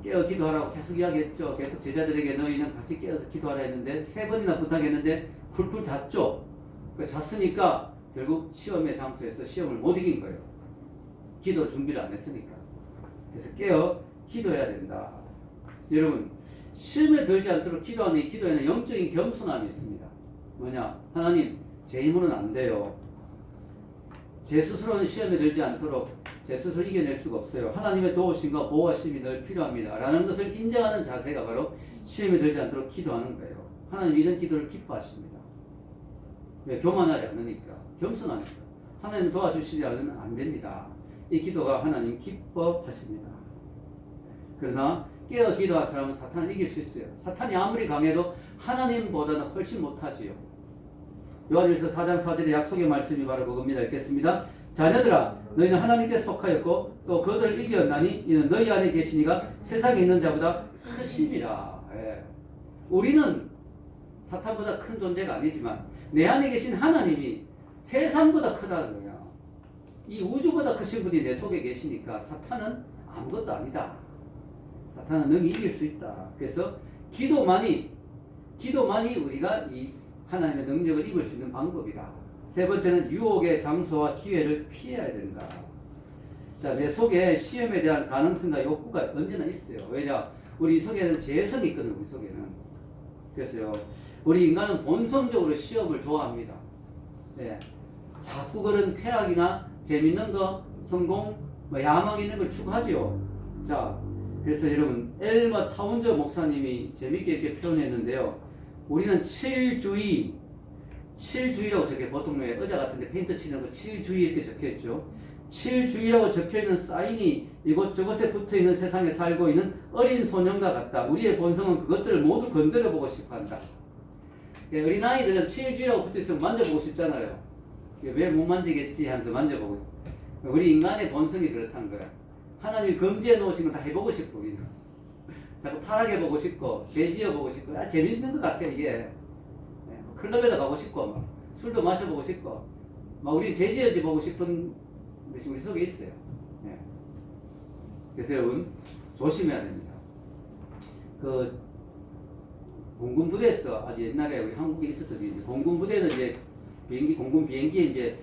깨어 기도하라고 계속 이야기했죠. 계속 제자들에게 너희는 같이 깨어서 기도하라 했는데 3번이나 부탁했는데 쿨쿨 잤죠. 잤으니까 결국 시험의 장소에서 시험을 못 이긴 거예요. 기도 준비를 안 했으니까. 그래서 깨어 기도해야 된다. 여러분, 시험에 들지 않도록 기도하는 이 기도에는 영적인 겸손함이 있습니다. 뭐냐? 하나님, 제 힘으로는 안 돼요. 제 스스로는 시험에 들지 않도록 제 스스로 이겨낼 수가 없어요. 하나님의 도우심과 보호하심이 늘 필요합니다. 라는 것을 인정하는 자세가 바로 시험에 들지 않도록 기도하는 거예요. 하나님 이런 기도를 기뻐하십니다. 왜? 교만하지 않으니까. 겸손하니까. 하나님 도와주시지 않으면 안 됩니다. 이 기도가 하나님 기뻐하십니다. 그러나 깨어 기도한 사람은 사탄을 이길 수 있어요. 사탄이 아무리 강해도 하나님보다는 훨씬 못하지요. 요한일서 4장 4절의 약속의 말씀이 바로 그겁니다. 읽겠습니다. 자녀들아, 너희는 하나님께 속하였고 또 그들을 이겼나니 이는 너희 안에 계시니가 세상에 있는 자보다 크심이라. 우리는 사탄보다 큰 존재가 아니지만 내 안에 계신 하나님이 세상보다 크다는 거야. 이 우주보다 크신 분이 내 속에 계시니까 사탄은 아무것도 아니다. 사탄은 능히 이길 수 있다. 그래서 기도만이 우리가 이 하나님의 능력을 입을 수 있는 방법이다. 세 번째는 유혹의 장소와 기회를 피해야 된다. 자, 내 속에 시험에 대한 가능성과 욕구가 언제나 있어요. 왜냐? 우리 속에는 재성이 있거든, 우리 속에는. 그래서요, 우리 인간은 본성적으로 시험을 좋아합니다. 네. 자꾸 그런 쾌락이나 재밌는 거, 성공, 야망 있는 걸 추구하죠. 자, 그래서 여러분, 엘머 타운저 목사님이 재밌게 이렇게 표현했는데요. 우리는 7주의라고 적혀, 보통 의자 같은데 페인트 치는 거 7주의 이렇게 적혀있죠. 7주의라고 적혀있는 사인이 이곳저곳에 붙어있는 세상에 살고 있는 어린 소년과 같다. 우리의 본성은 그것들을 모두 건드려보고 싶어한다. 어린아이들은 7주의라고 붙어있으면 만져보고 싶잖아요. 왜 못 만지겠지 하면서 만져보고. 우리 인간의 본성이 그렇다는 거야. 하나님이 금지해 놓으신 거 다 해보고 싶어, 우리는. 자꾸 타락해보고 싶고, 죄지어보고 싶고, 재밌는 것 같아, 이게. 클럽에도 가고 싶고, 술도 마셔보고 싶고, 막 우리 제지어지 보고 싶은 것이 우리 속에 있어요. 예. 그래서 여러분 조심해야 됩니다. 그 공군 부대에서 아주 옛날에 우리 한국에 있었던 일인데, 공군 부대는 이제 비행기, 공군 비행기에 이제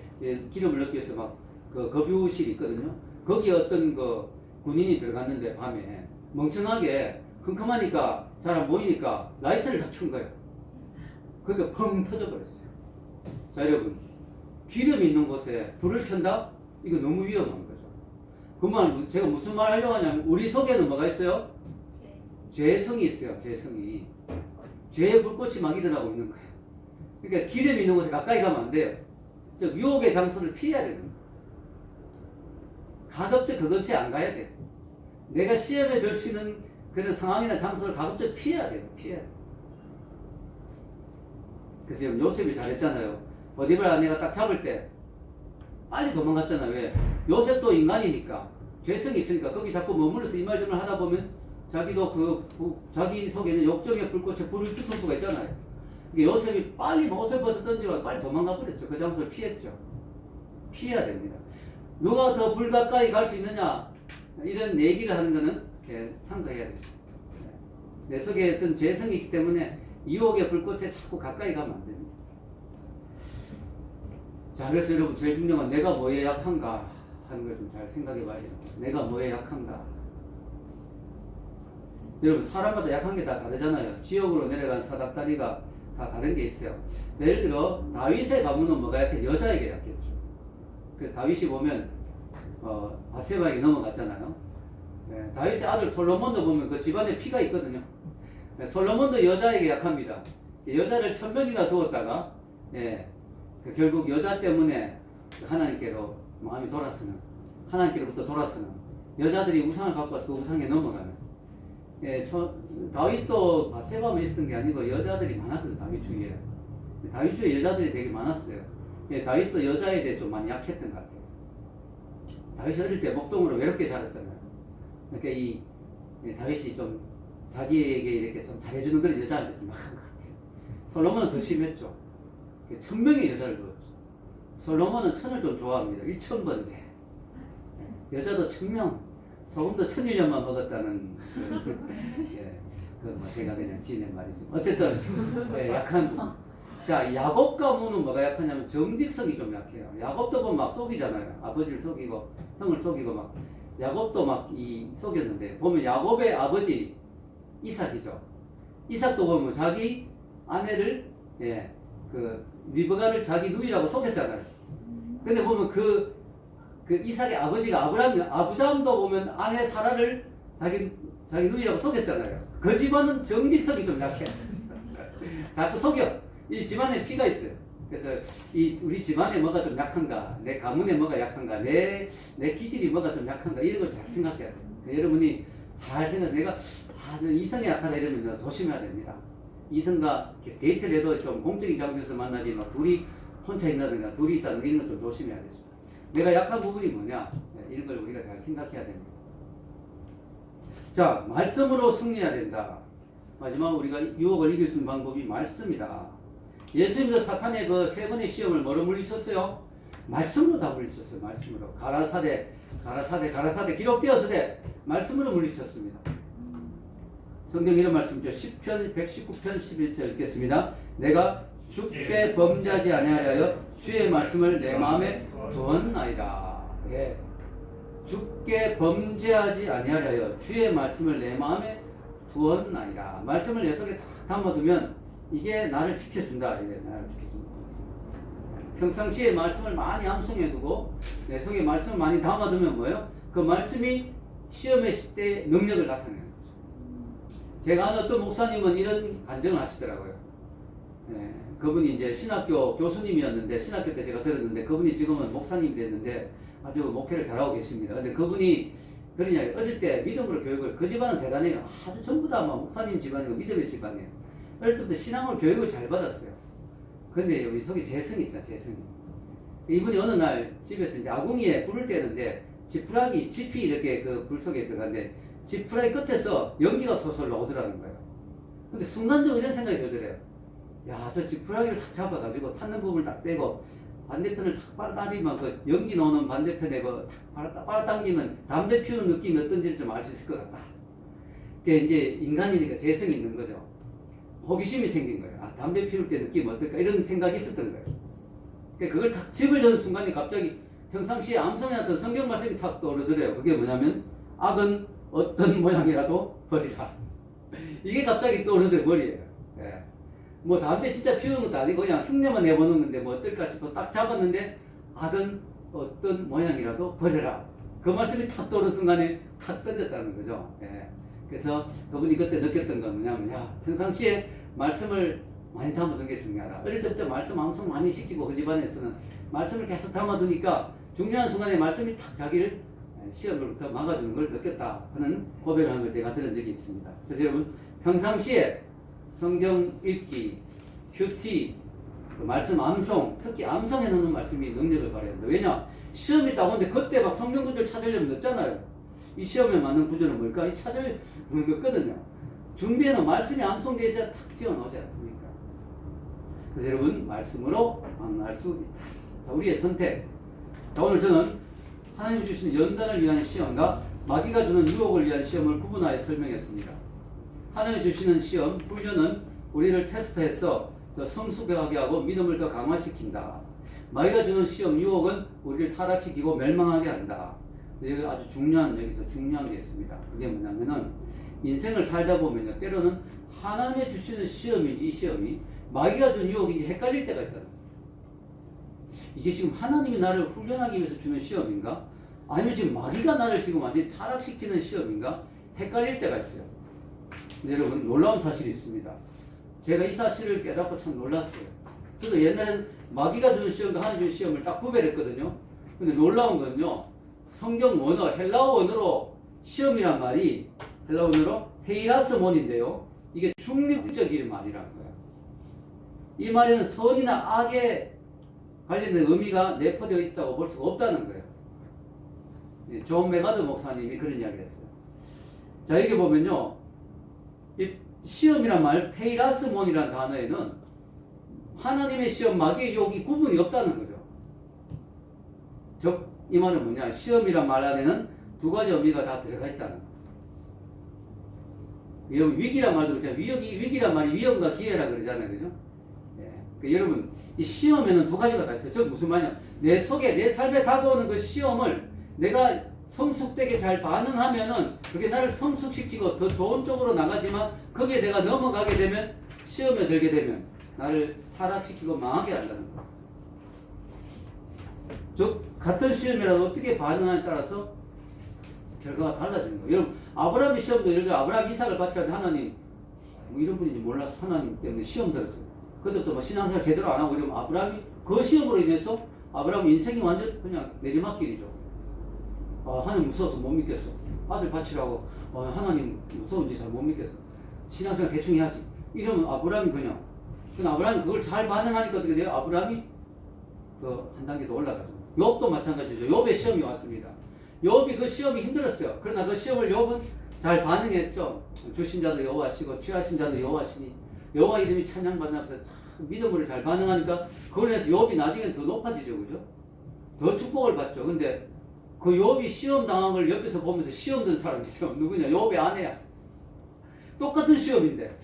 기름을 넣기 위해서 막 그 급유실이 있거든요. 거기에 어떤 그 군인이 들어갔는데 밤에 멍청하게 컴컴하니까 잘 안 보이니까 라이터를 다 켠 거예요. 그러니까 펑 터져버렸어요. 자, 여러분, 기름이 있는 곳에 불을 켠다? 이거 너무 위험한 거죠. 그 말, 제가 무슨 말 하려고 하냐면, 우리 속에는 뭐가 있어요? 죄성이 있어요, 죄성이. 죄의 불꽃이 막 일어나고 있는 거예요. 그러니까 기름이 있는 곳에 가까이 가면 안 돼요. 즉, 유혹의 장소를 피해야 되는 거예요. 가급적 그 근처에 안 가야 돼요. 내가 시험에 들 수 있는 그런 상황이나 장소를 가급적 피해야 돼요. 피해야 돼요. 그래서 지금 요셉이 잘했잖아요. 보디발 아내가 딱 잡을 때 빨리 도망갔잖아요. 왜? 요셉도 인간이니까, 죄성이 있으니까 거기 자꾸 머물러서 이말저말 하다 보면 자기도 자기 속에는 욕정의 불꽃에 불을 붙을 수가 있잖아요. 요셉이 빨리 옷을 벗어 던지고 빨리 도망가 버렸죠. 그 장소를 피했죠. 피해야 됩니다. 누가 더 불 가까이 갈 수 있느냐, 이런 얘기를 하는 거는 상가해야 되죠. 내 속에 어떤 죄성이 있기 때문에 유혹의 불꽃에 자꾸 가까이 가면 안 됩니다. 자, 그래서 여러분 제일 중요한 건 내가 뭐에 약한가 하는 걸 좀 잘 생각해 봐야 돼요. 내가 뭐에 약한가. 여러분 사람마다 약한 게 다 다르잖아요. 지역으로 내려간 사닥다리가 다 다른 게 있어요. 자, 예를 들어 다윗의 가문은 뭐가 약해? 여자에게 약했죠. 그래서 다윗이 보면 바세바에게 넘어갔잖아요. 네, 다윗의 아들 솔로몬도 보면 그 집안에 피가 있거든요. 네, 솔로몬도 여자에게 약합니다. 여자를 1000명이나 두었다가 결국 여자 때문에 하나님께로 마음이 돌아서는, 하나님께로부터 돌아서는, 여자들이 우상을 갖고 와서 그 우상에 넘어가는. 다윗도 바세바만 있었던 게 아니고 여자들이 많았거든요. 다윗 주위에. 다윗 주위에 여자들이 되게 많았어요. 다윗도 여자에 대해 좀 많이 약했던 것 같아요. 다윗이 어릴 때 목동으로 외롭게 자랐잖아요. 그러니까 다윗이 좀 자기에게 이렇게 좀 잘해주는 그런 여자한테 좀 약한 것 같아요. 솔로몬은 더 심했죠. 1000명의 여자를 두었죠. 솔로몬은 천을 좀 좋아합니다. 1000번째. 여자도 1000명, 소금도 1001년만 먹었다는 제가 그냥 지낸 말이죠. 어쨌든 약한 분. 자, 야곱 가문은 뭐가 약하냐면 정직성이 좀 약해요. 야곱도 보면 막 속이잖아요. 아버지를 속이고 형을 속이고 막 야곱도 막 속였는데, 보면 야곱의 아버지 이삭이죠. 이삭도 보면 자기 아내를 리브가를 자기 누이라고 속였잖아요. 근데 보면 그 이삭의 아버지가 아브람도 보면 아내 사라를 자기 누이라고 속였잖아요. 그 집안은 정직성이 좀 약해. 자꾸 속여. 이 집안에 피가 있어요. 그래서 우리 집안에 뭐가 좀 약한가, 내 가문에 뭐가 약한가, 내 기질이 뭐가 좀 약한가, 이런 걸 잘 생각해야 돼요. 여러분이 잘 내가 이성이 약하다 이러면 조심해야 됩니다. 이성과 데이트를 해도 좀 공적인 장소에서 만나지 막 둘이 혼자 있다든가 둘이 있다든가 이런 걸 좀 조심해야 되죠. 내가 약한 부분이 뭐냐, 이런 걸 우리가 잘 생각해야 됩니다. 자, 말씀으로 승리해야 된다. 마지막으로 우리가 유혹을 이길 수 있는 방법이 말씀이다. 예수님도 사탄의 그 3번의 시험을 뭐로 물리쳤어요? 말씀으로 다 물리쳤어요. 말씀으로. 가라사대 기록되었으되 말씀으로 물리쳤습니다. 성경 이런 말씀이죠. 10편 119편 11절 읽겠습니다. 내가 주께 범죄하지 아니하려 주의 말씀을 내 마음에 두었나이다. 주께 범죄하지 아니하려 주의 말씀을 내 마음에 두었나이다. 말씀을 내 속에 다 담아두면 이게 나를 지켜준다. 이게 나를 지켜준다. 평상시에 말씀을 많이 암송해두고 내 속에 말씀을 많이 담아두면 뭐예요? 그 말씀이 시험의 때 능력을 나타내는 거죠. 제가 아는 어떤 목사님은 이런 간증을 하시더라고요. 그분이 이제 신학교 교수님이었는데, 신학교 때 제가 들었는데, 그분이 지금은 목사님이 됐는데 아주 목회를 잘하고 계십니다. 근데 그분이 그런 이야기, 어릴 때 믿음으로 교육을, 그 집안은 대단해요. 아주 전부 다 목사님 집안이고 믿음의 집안이에요. 어릴 때부터 신앙으로 교육을 잘 받았어요. 근데 우리 속에 재성이 있잖아, 재성이. 이분이 어느 날 집에서 이제 아궁이에 불을 떼는데 지푸라기 이렇게 그 불 속에 들어갔는데 지푸라기 끝에서 연기가 솔솔 나오더라는 거예요. 근데 순간적으로 이런 생각이 들더래요. 야, 저 지푸라기를 딱 잡아가지고 탔는 부분을 딱 떼고 반대편을 탁 빨아당기면 그 연기 나오는 반대편에 그탁 빨아당기면 담배 피우는 느낌이 어떤지를 좀 알 수 있을 것 같다. 그게 이제 인간이니까 재성이 있는 거죠. 호기심이 생긴 거예요. 아, 담배 피울 때 느낌 어떨까? 이런 생각이 있었던 거예요. 그러니까 그걸 탁 집으려는 순간에 갑자기 평상시에 암송해 놨던 성경 말씀이 탁 떠오르더래요. 그게 뭐냐면 악은 어떤 모양이라도 버리라. 이게 갑자기 떠오르더래요. 머리에. 예. 뭐 담배 진짜 피우는 것도 아니고 그냥 흉내만 내보는 건데 뭐 어떨까 싶어 딱 잡았는데 악은 어떤 모양이라도 버려라. 그 말씀이 탁 떠오르는 순간에 탁 던졌다는 거죠. 예. 그래서 그분이 그때 느꼈던 건 뭐냐면 야 평상시에 말씀을 많이 담아두는 게 중요하다. 어릴 때부터 말씀 암송 많이 시키고 그 집안에서는 말씀을 계속 담아두니까 중요한 순간에 말씀이 탁 자기를 시험으로부터 막아주는 걸 느꼈다 하는 고백을 한 걸 제가 들은 적이 있습니다. 그래서 여러분 평상시에 성경 읽기, 큐티, 그 말씀 암송, 특히 암송해 놓는 말씀이 능력을 발휘합니다. 왜냐? 시험이 있다고 하는데 그때 막 성경 구절 찾으려면 늦잖아요. 이 시험에 맞는 구절은 뭘까? 이 찾을 늦거든요. 준비에는 말씀이 암송되어 있어야 탁 튀어나오지 않습니까? 그래서 여러분 말씀으로 만날 수 있다. 자, 우리의 선택. 자, 오늘 저는 하나님이 주시는 연단을 위한 시험과 마귀가 주는 유혹을 위한 시험을 구분하여 설명했습니다. 하나님이 주시는 시험, 훈련은 우리를 테스트해서 더 성숙하게 하고 믿음을 더 강화시킨다. 마귀가 주는 시험, 유혹은 우리를 타락시키고 멸망하게 한다. 여기 아주 여기서 중요한 게 있습니다. 그게 뭐냐면은 인생을 살다 보면요, 때로는 하나님이 주시는 시험인지 이 시험이 마귀가 준 유혹인지 헷갈릴 때가 있다. 이게 지금 하나님이 나를 훈련하기 위해서 주는 시험인가? 아니면 지금 마귀가 나를 지금 완전히 타락시키는 시험인가? 헷갈릴 때가 있어요. 근데 여러분 놀라운 사실이 있습니다. 제가 이 사실을 깨닫고 참 놀랐어요. 저도 옛날엔 마귀가 주는 시험과 하나님 주는 시험을 딱 구별했거든요. 근데 놀라운 건요, 성경 원어, 헬라어 원어로 시험이란 말이 헬라어 원어로 헤이라스몬인데요. 이게 중립적인 말이라는 거예요. 이 말에는 선이나 악에 관련된 의미가 내포되어 있다고 볼 수가 없다는 거예요. 존 메가드 목사님이 그런 이야기를 했어요. 자, 여기 보면요, 이 시험이란 말, 페이라스몬이라는 단어에는 하나님의 시험, 마귀의 유혹이 구분이 없다는 거죠. 즉, 이 말은 뭐냐? 시험이란 말 안에는 두 가지 의미가 다 들어가 있다는 거예요. 위기란 말도 그렇잖아요. 위기란 말이 위험과 기회라 그러잖아요. 그죠? 여러분, 이 시험에는 두 가지가 다 있어요. 즉 무슨 말이냐? 내 속에, 내 삶에 다가오는 그 시험을 내가 성숙되게 잘 반응하면은 그게 나를 성숙시키고 더 좋은 쪽으로 나가지만 거기에 내가 넘어가게 되면, 시험에 들게 되면 나를 타락시키고 망하게 한다는 거예요. 즉 같은 시험이라도 어떻게 반응하냐에 따라서 결과가 달라지는 거예요. 여러분, 아브라함의 시험도 예를 들어 아브라함 이삭을 바치라는데 하나님, 뭐 이런 분인지 몰라서 하나님 때문에 시험 들었어요. 그때부터 뭐 신앙생활 제대로 안 하고 이러면 아브라함이 그 시험으로 인해서 아브라함 인생이 완전 그냥 내리막길이죠. 하나님 무서워서 못 믿겠어. 아들 바치라고 하나님 무서운지 잘 못 믿겠어. 신앙생활 대충 해야지. 이러면 아브라함이 그냥 아브라함이 그걸 잘 반응하니까 어떻게 돼요? 아브라함이 그 한 단계 더 올라가죠. 욥도 마찬가지죠. 욥의 시험이 왔습니다. 욥이 그 시험이 힘들었어요. 그러나 그 시험을 욥은 잘 반응했죠. 주신 자도 여호와시고 취하신 자도 여호와시니 여호와 이름이 찬양받으면서 믿음으로 잘 반응하니까 그걸로 해서 욥이 나중에 더 높아지죠. 그죠? 더 축복을 받죠. 근데 그 욥이 시험 당한 걸 옆에서 보면서 시험 든 사람이 있어요. 누구냐? 욥의 아내야. 똑같은 시험인데,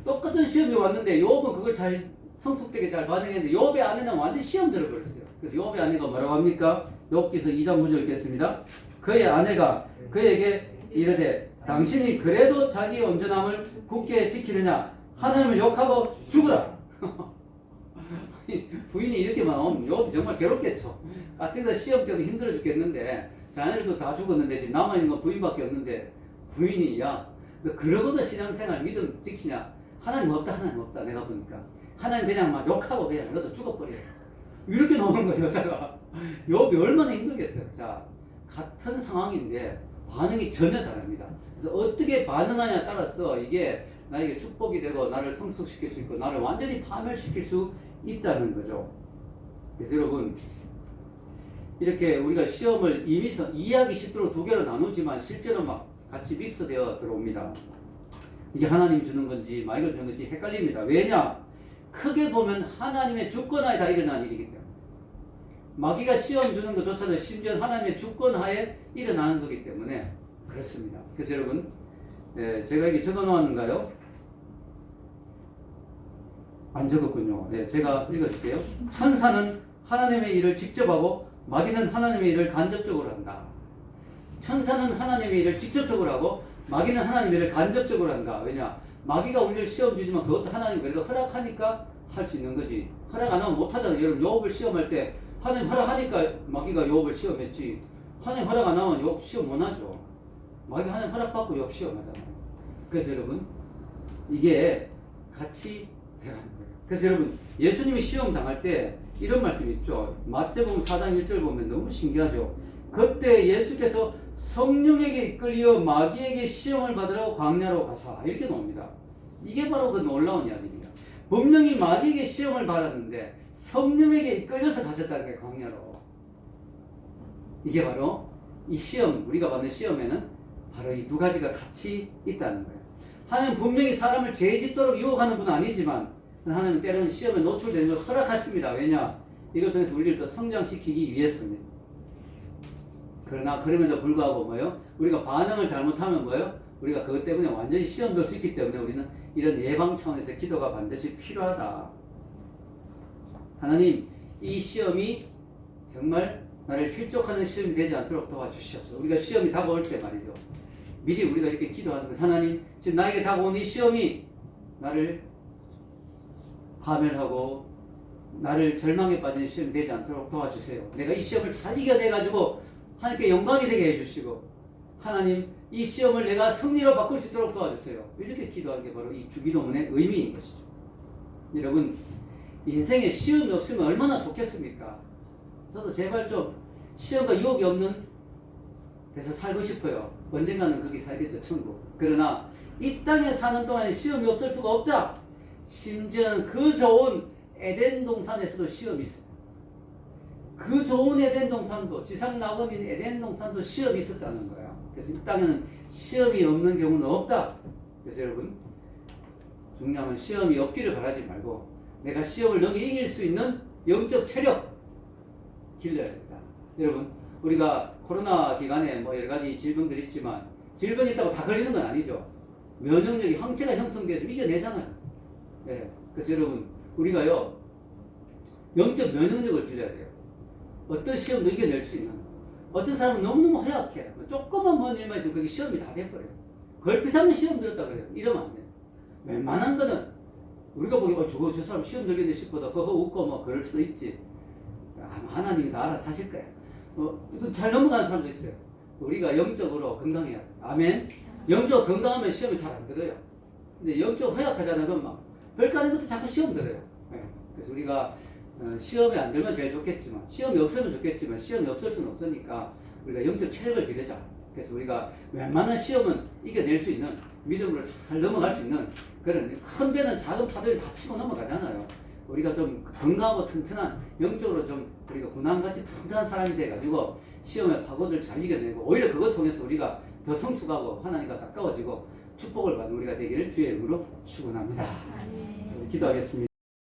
똑같은 시험이 왔는데 욥은 그걸 잘 성숙되게 잘 반응했는데 욥의 아내는 완전 시험 들어버렸어요. 그래서 욥의 아내가 뭐라고 합니까? 욥기서 2장 9절 읽겠습니다. 그의 아내가 그에게 이르되 당신이 그래도 자기의 온전함을 굳게 지키느냐? 하나님을 욕하고 죽으라. 부인이 이렇게 말하면 욥 정말 괴롭겠죠. 가뜩이나 시험 때문에 힘들어 죽겠는데 자녀들도 다 죽었는데 지금 남아있는 건 부인밖에 없는데 부인이 야, 너 그러고도 신앙생활 믿음 지키냐? 하나님 없다 내가 보니까. 하나님 그냥 막 욕하고 그냥 너도 죽어버려. 이렇게 나오는 거예요, 여자가. 욥이 얼마나 힘들겠어요. 자, 같은 상황인데 반응이 전혀 다릅니다. 그래서 어떻게 반응하냐에 따라서 이게 나에게 축복이 되고 나를 성숙시킬 수 있고 나를 완전히 파멸시킬 수 있다는 거죠. 그래서 여러분, 이렇게 우리가 시험을 이해하기 쉽도록 두 개로 나누지만 실제로 막 같이 믹스되어 들어옵니다. 이게 하나님이 주는 건지 마귀가 주는 건지 헷갈립니다. 왜냐? 크게 보면 하나님의 주권하에 다 일어난 일이기 때문에. 마귀가 시험 주는 것조차도 심지어 하나님의 주권 하에 일어나는 거기 때문에 그렇습니다. 그래서 여러분, 제가 여기 적어 놓았는가요? 안 적었군요. 제가 읽어줄게요. 천사는 하나님의 일을 직접 하고 마귀는 하나님의 일을 간접적으로 한다. 천사는 하나님의 일을 직접적으로 하고 마귀는 하나님의 일을 간접적으로 한다. 왜냐? 마귀가 우리를 시험 주지만 그것도 하나님 그래도 허락하니까 할 수 있는 거지. 허락 안 하면 못 하잖아요. 여러분, 요업을 시험할 때 하나님 허락하니까 마귀가 요업을 시험했지. 하나님 허락 안 하면 요업 시험 못 하죠. 마귀가 하나님 허락받고 요업 시험하잖아요. 그래서 여러분, 이게 같이 들어가는 거예요. 그래서 여러분, 예수님이 시험 당할 때 이런 말씀 있죠. 마태복음 4장 1절 보면 너무 신기하죠. 그때 예수께서 성령에게 이끌려 마귀에게 시험을 받으라고 광야로 가사, 이렇게 나옵니다. 이게 바로 그 놀라운 이야기입니다. 분명히 마귀에게 시험을 받았는데 성령에게 이끌려서 가셨다는 게 광야로. 이게 바로 이 시험, 우리가 받는 시험에는 바로 이 두 가지가 같이 있다는 거예요. 하나님 분명히 사람을 죄 짓도록 유혹하는 분은 아니지만 하나님은 때로는 시험에 노출되는 걸 허락하십니다. 왜냐? 이걸 통해서 우리를 더 성장시키기 위해서입니다. 그러나 그럼에도 불구하고 뭐예요? 우리가 반응을 잘못하면 뭐예요? 우리가 그것 때문에 완전히 시험 될 수 있기 때문에 우리는 이런 예방 차원에서 기도가 반드시 필요하다. 하나님, 이 시험이 정말 나를 실족하는 시험이 되지 않도록 도와주시옵소서. 우리가 시험이 다가올 때 말이죠. 미리 우리가 이렇게 기도하는 거예요. 하나님, 지금 나에게 다가온 이 시험이 나를 파멸하고 나를 절망에 빠진 시험이 되지 않도록 도와주세요. 내가 이 시험을 잘 이겨내가지고 하나님께 영광이 되게 해주시고, 하나님, 이 시험을 내가 승리로 바꿀 수 있도록 도와주세요. 이렇게 기도하는 게 바로 이 주기도문의 의미인 것이죠. 여러분, 인생에 시험이 없으면 얼마나 좋겠습니까? 저도 제발 좀 시험과 유혹이 없는 데서 살고 싶어요. 언젠가는 거기 살겠죠, 천국. 그러나 이 땅에 사는 동안에 시험이 없을 수가 없다. 심지어 그 좋은 에덴 동산에서도 시험이 있어요. 그 좋은 에덴 동산도, 지상 낙원인 에덴 동산도 시험이 있었다는 거야. 그래서 이 땅에는 시험이 없는 경우는 없다. 그래서 여러분, 중요한 건 시험이 없기를 바라지 말고 내가 시험을 너무 이길 수 있는 영적 체력 길러야 된다. 여러분, 우리가 코로나 기간에 뭐 여러 가지 질병들이 있지만 질병이 있다고 다 걸리는 건 아니죠. 면역력이, 항체가 형성돼서 이겨내잖아요. 네. 그래서 여러분, 우리가요, 영적 면역력을 길러야 돼요. 어떤 시험도 이겨낼 수 있는. 어떤 사람은 너무너무 허약해. 조금만 먼 일만 있으면 그게 시험이 다 돼버려요. 걸핏하면 시험 들었다 그래요. 이러면 안 돼요. 웬만한 거는 우리가 보기에 저 사람 시험 들겠네 싶어도 허허 웃고 뭐 그럴 수도 있지. 하나님이 다 알아서 하실 거예요. 잘 넘어가는 사람도 있어요. 우리가 영적으로 건강해야 돼요. 아멘. 영적으로 건강하면 시험이 잘 안 들어요. 근데 영적으로 허약하잖아요. 그럼 막 별거 아닌 것도 자꾸 시험 들어요. 네. 그래서 우리가 시험이 안 들면 제일 좋겠지만, 시험이 없으면 좋겠지만 시험이 없을 수는 없으니까 우리가 영적 체력을 기르자. 그래서 우리가 웬만한 시험은 이겨낼 수 있는, 믿음으로 잘 넘어갈 수 있는 그런, 큰 배는 작은 파도에 다 치고 넘어가잖아요. 우리가 좀 건강하고 튼튼한, 영적으로 좀 우리가 군함같이 튼튼한 사람이 돼가지고 시험의 파고들을 잘 이겨내고, 오히려 그것 통해서 우리가 더 성숙하고 하나님과 가까워지고 축복을 받은 우리가 되기를 주의 이름으로 축원합니다. 기도하겠습니다.